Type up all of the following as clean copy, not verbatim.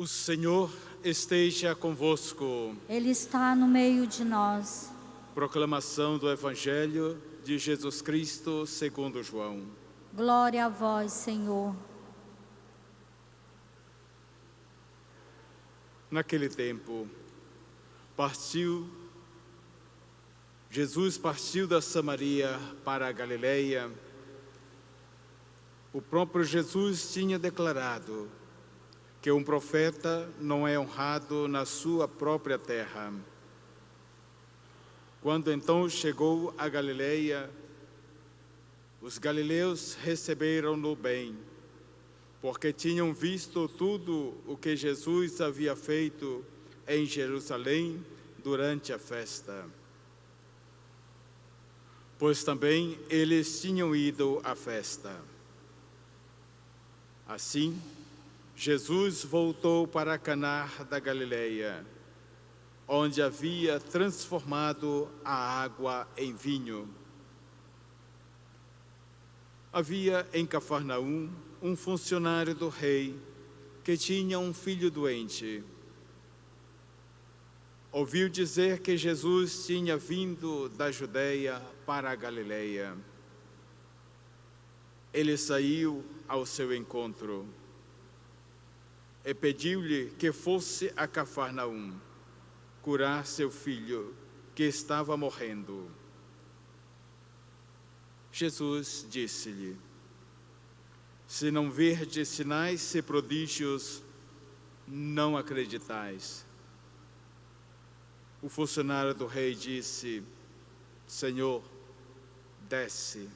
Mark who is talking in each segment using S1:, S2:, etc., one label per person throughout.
S1: O Senhor esteja convosco.
S2: Ele está no meio de nós.
S1: Proclamação do Evangelho de Jesus Cristo segundo João.
S2: Glória a vós, Senhor.
S1: Naquele tempo, Jesus partiu da Samaria para a Galileia. O próprio Jesus tinha declarado que um profeta não é honrado na sua própria terra. Quando então chegou a Galileia, os galileus receberam-no bem, porque tinham visto tudo o que Jesus havia feito em Jerusalém durante a festa. Pois também eles tinham ido à festa. Assim, Jesus voltou para Caná da Galileia, onde havia transformado a água em vinho. Havia em Cafarnaum um funcionário do rei que tinha um filho doente. Ouviu dizer que Jesus tinha vindo da Judeia para a Galileia. Ele saiu ao seu encontro e pediu-lhe que fosse a Cafarnaum curar seu filho, que estava morrendo. Jesus disse-lhe: se não virdes sinais e prodígios, não acreditais. O funcionário do rei disse: Senhor, desce,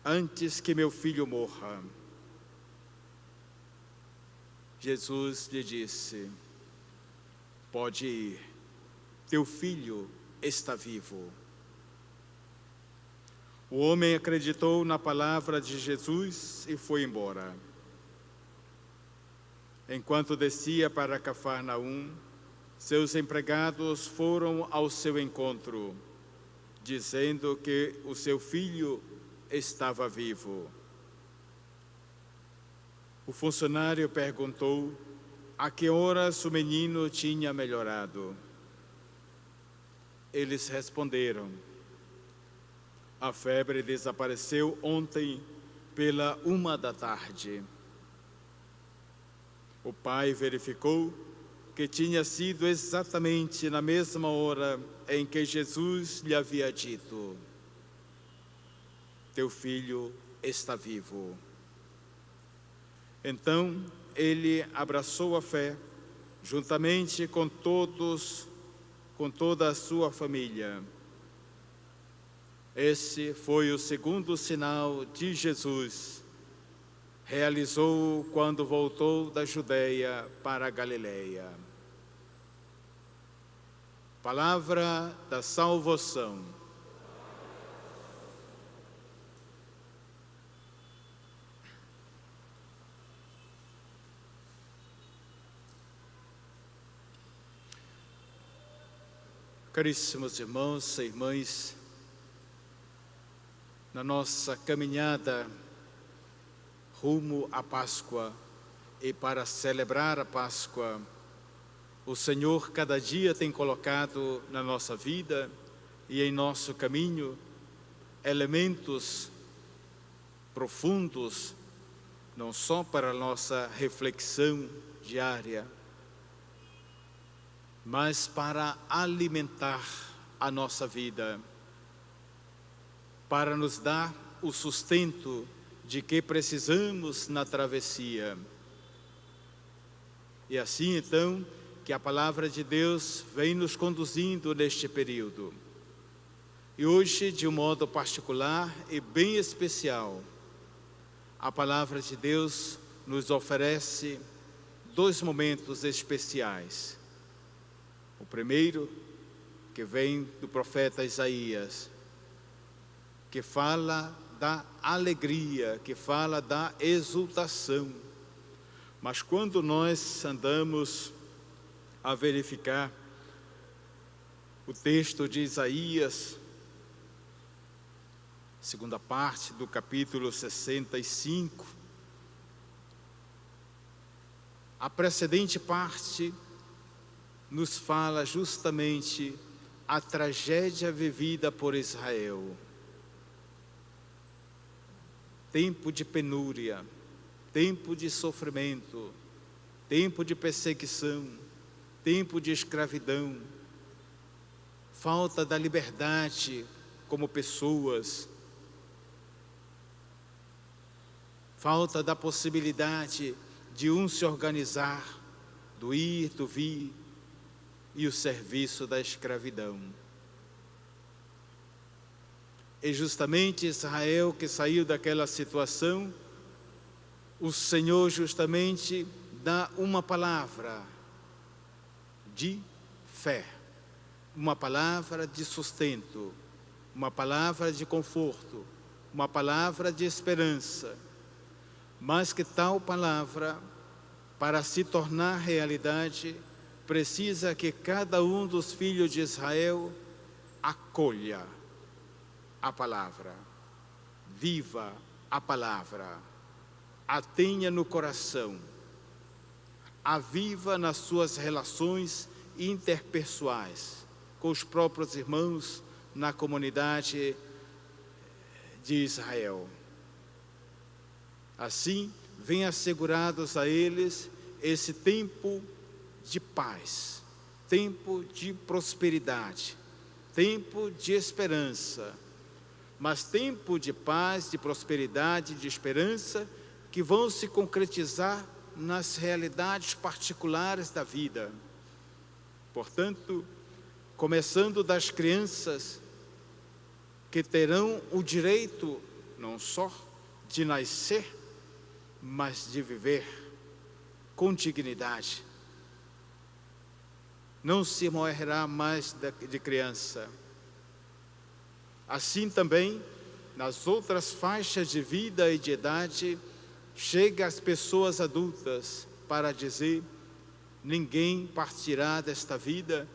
S1: antes que meu filho morra. Jesus lhe disse: pode ir, teu filho está vivo. O homem acreditou na palavra de Jesus e foi embora. Enquanto descia para Cafarnaum, seus empregados foram ao seu encontro, dizendo que o seu filho estava vivo. O funcionário perguntou a que horas o menino tinha melhorado. Eles responderam: a febre desapareceu ontem pela 1h. O pai verificou que tinha sido exatamente na mesma hora em que Jesus lhe havia dito: teu filho está vivo. Então ele abraçou a fé, juntamente com toda a sua família. Esse foi o segundo sinal de Jesus. Realizou quando voltou da Judeia para a Galileia. Palavra da salvação. Caríssimos irmãos e irmãs, na nossa caminhada rumo à Páscoa e para celebrar a Páscoa, o Senhor cada dia tem colocado na nossa vida e em nosso caminho elementos profundos, não só para a nossa reflexão diária, mas para alimentar a nossa vida, para nos dar o sustento de que precisamos na travessia. E assim, então, que a palavra de Deus vem nos conduzindo neste período. E hoje, de um modo particular e bem especial, a palavra de Deus nos oferece 2 momentos especiais. O primeiro, que vem do profeta Isaías, que fala da alegria, que fala da exultação. Mas quando nós andamos a verificar o texto de Isaías, segunda parte do capítulo 65, A precedente parte nos fala justamente a tragédia vivida por Israel. Tempo de penúria, tempo de sofrimento, tempo de perseguição, tempo de escravidão, falta da liberdade como pessoas, falta da possibilidade de se organizar, do ir, do vir, e o serviço da escravidão. É justamente Israel que saiu daquela situação, o Senhor justamente dá uma palavra de fé, uma palavra de sustento, uma palavra de conforto, uma palavra de esperança, mas que tal palavra, para se tornar realidade, precisa que cada um dos filhos de Israel acolha a palavra, viva a palavra, a tenha no coração, a viva nas suas relações interpessoais, com os próprios irmãos na comunidade de Israel. Assim, vem assegurados a eles esse tempo de paz, tempo de prosperidade, tempo de esperança, mas tempo de paz, de prosperidade, de esperança, que vão se concretizar nas realidades particulares da vida. Portanto, começando das crianças, que terão o direito não só de nascer, mas de viver com dignidade. Não se morrerá mais de criança. Assim também, nas outras faixas de vida e de idade, chega às pessoas adultas para dizer: ninguém partirá desta vida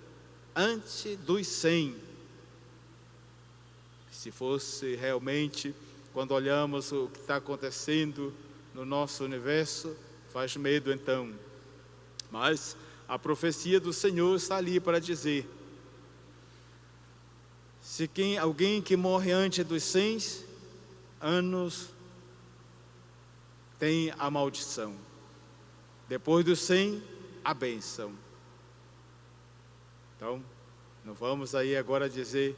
S1: antes dos 100. Se fosse realmente, quando olhamos o que está acontecendo no nosso universo, faz medo então. Mas a profecia do Senhor está ali para dizer: se alguém que morre antes dos 100 anos tem a maldição, depois dos 100, a bênção. Então, não vamos aí agora dizer,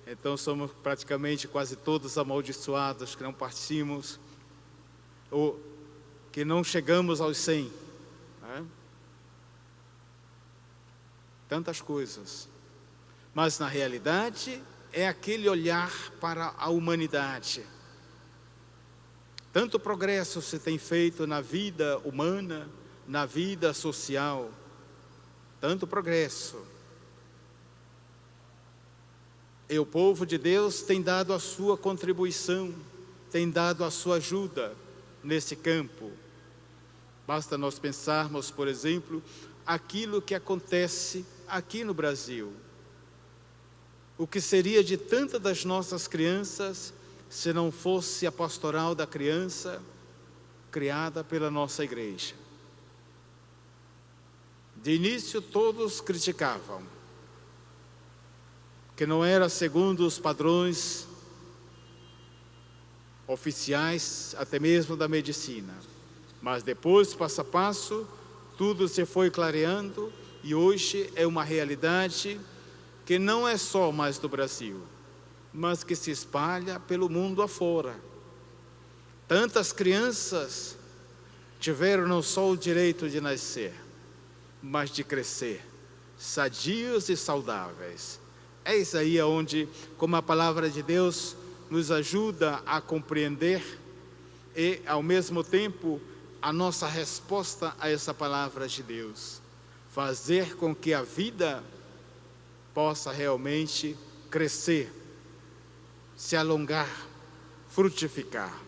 S1: então somos praticamente quase todos amaldiçoados, que não partimos, ou que não chegamos aos 100. Né? Tantas coisas. Mas na realidade é aquele olhar para a humanidade. Tanto progresso se tem feito na vida humana, na vida social, tanto progresso. E o povo de Deus tem dado a sua contribuição, tem dado a sua ajuda nesse campo. Basta nós pensarmos, por exemplo, aquilo que acontece aqui no Brasil. O que seria de tantas das nossas crianças se não fosse a pastoral da criança criada pela nossa igreja? De início todos criticavam, que não era segundo os padrões oficiais, até mesmo da medicina. Mas depois, passo a passo, tudo se foi clareando e hoje é uma realidade que não é só mais do Brasil, mas que se espalha pelo mundo afora. Tantas crianças tiveram não só o direito de nascer, mas de crescer, sadios e saudáveis. Eis aí onde, como a palavra de Deus nos ajuda a compreender e, ao mesmo tempo, a nossa resposta a essa palavra de Deus. Fazer com que a vida possa realmente crescer, se alongar, frutificar.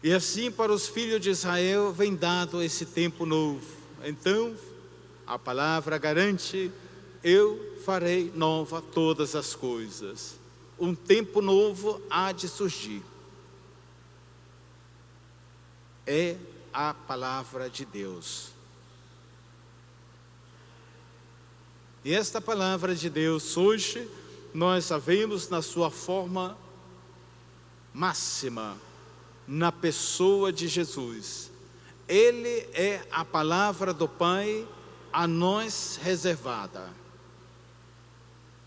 S1: E assim para os filhos de Israel vem dado esse tempo novo. Então, a palavra garante: eu farei nova todas as coisas. Um tempo novo há de surgir. É a palavra de Deus. E esta palavra de Deus hoje nós a vemos na sua forma máxima, na pessoa de Jesus. Ele é a palavra do Pai a nós reservada.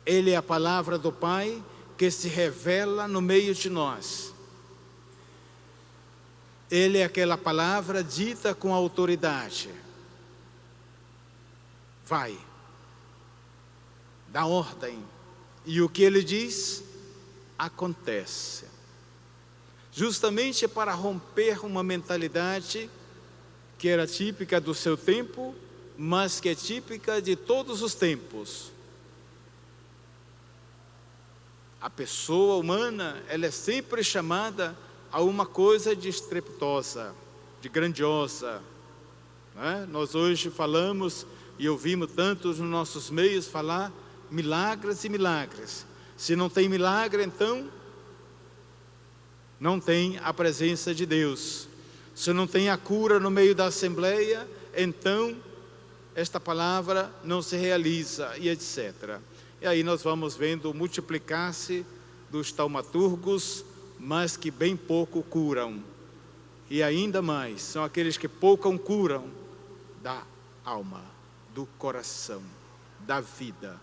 S1: Ele é a palavra do Pai que se revela no meio de nós. Ele é aquela palavra dita com autoridade. Vai, dá ordem. E o que ele diz, acontece. Justamente para romper uma mentalidade que era típica do seu tempo, mas que é típica de todos os tempos. A pessoa humana, ela é sempre chamada a uma coisa de estrepitosa, de grandiosa. Né? Nós hoje falamos e ouvimos tantos nos nossos meios falar milagres e milagres. Se não tem milagre, então não tem a presença de Deus. Se não tem a cura no meio da assembleia, então esta palavra não se realiza, e etc. E aí nós vamos vendo multiplicar-se dos taumaturgos, mas que bem pouco curam. E ainda mais, são aqueles que pouco curam da alma, do coração, da vida,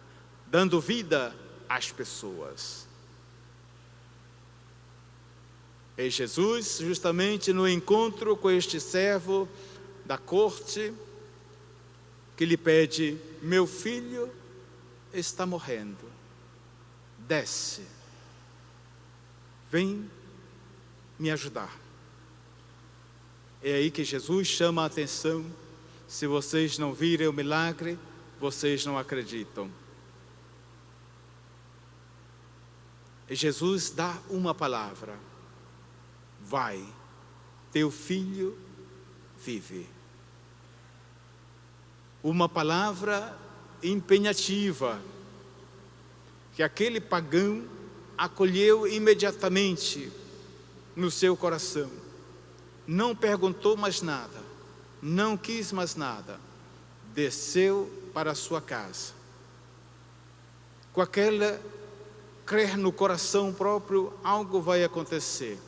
S1: dando vida às pessoas. E Jesus, justamente no encontro com este servo da corte, que lhe pede: meu filho está morrendo, desce, vem me ajudar. É aí que Jesus chama a atenção: se vocês não virem o milagre, vocês não acreditam. E Jesus dá uma palavra: vai, teu filho vive. Uma palavra empenhativa, que aquele pagão acolheu imediatamente no seu coração. Não perguntou mais nada, não quis mais nada, desceu para a sua casa. Com aquela crer no coração próprio, algo vai acontecer.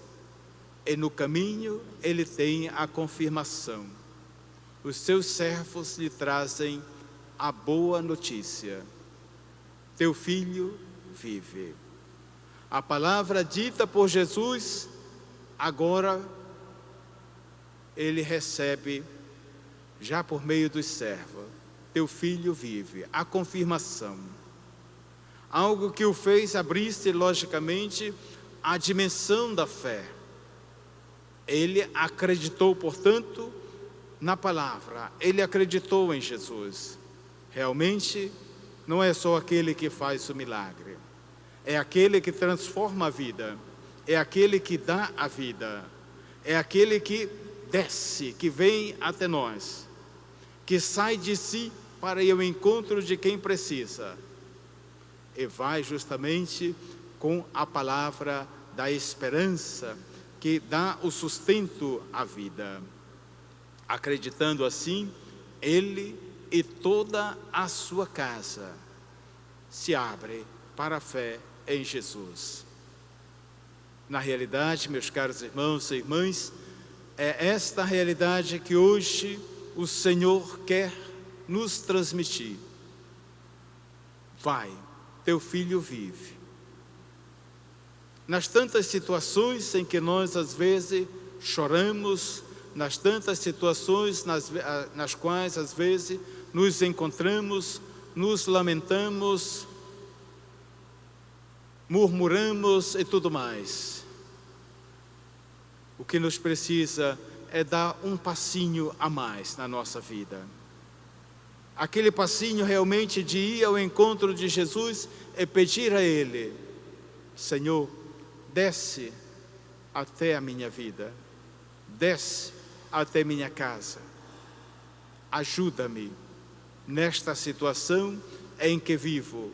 S1: E no caminho ele tem a confirmação. Os seus servos lhe trazem a boa notícia: teu filho vive. A palavra dita por Jesus, agora ele recebe, já por meio dos servos: teu filho vive. A confirmação. Algo que o fez abrir-se, logicamente, à dimensão da fé. Ele acreditou, portanto, na palavra. Ele acreditou em Jesus. Realmente, não é só aquele que faz o milagre. É aquele que transforma a vida. É aquele que dá a vida. É aquele que desce, que vem até nós. Que sai de si para ir ao encontro de quem precisa. E vai justamente com a palavra da esperança, que dá o sustento à vida. Acreditando assim, ele e toda a sua casa se abre para a fé em Jesus. Na realidade, meus caros irmãos e irmãs, é esta realidade que hoje o Senhor quer nos transmitir. Vai, teu filho vive. Nas tantas situações em que nós às vezes choramos, nas tantas situações nas quais às vezes nos encontramos, nos lamentamos, murmuramos e tudo mais. O que nos precisa é dar um passinho a mais na nossa vida. Aquele passinho realmente de ir ao encontro de Jesus é pedir a Ele: Senhor, desce até a minha vida, desce até minha casa, ajuda-me nesta situação em que vivo,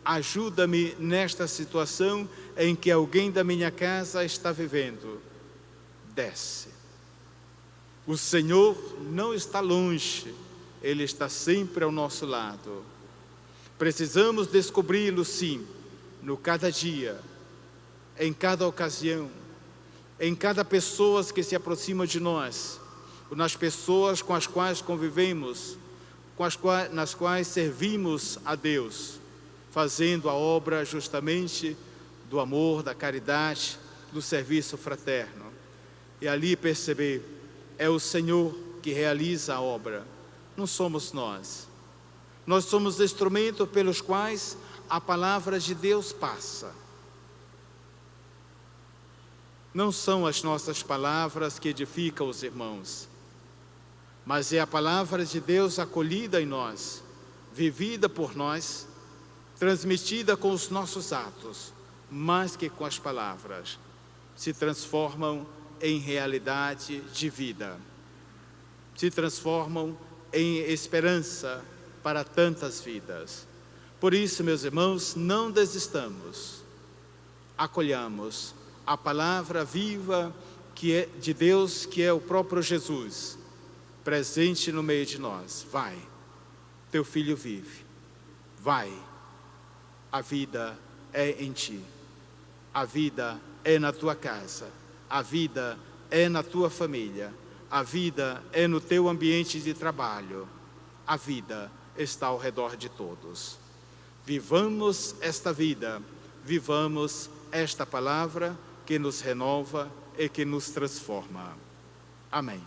S1: ajuda-me nesta situação em que alguém da minha casa está vivendo, desce. O Senhor não está longe, Ele está sempre ao nosso lado. Precisamos descobri-lo, sim, no cada dia, em cada ocasião, em cada pessoa que se aproxima de nós, nas pessoas com as quais convivemos, nas quais servimos a Deus, fazendo a obra justamente do amor, da caridade, do serviço fraterno. E ali perceber, é o Senhor que realiza a obra, não somos nós. Nós somos instrumentos pelos quais a palavra de Deus passa. Não são as nossas palavras que edificam os irmãos, mas é a palavra de Deus acolhida em nós, vivida por nós, transmitida com os nossos atos, mais que com as palavras, se transformam em realidade de vida, se transformam em esperança para tantas vidas. Por isso, meus irmãos, não desistamos, acolhamos a palavra viva que é de Deus, que é o próprio Jesus, presente no meio de nós. Vai, teu filho vive, vai, a vida é em ti, a vida é na tua casa, a vida é na tua família, a vida é no teu ambiente de trabalho, a vida está ao redor de todos. Vivamos esta vida, vivamos esta palavra que nos renova e que nos transforma. Amém.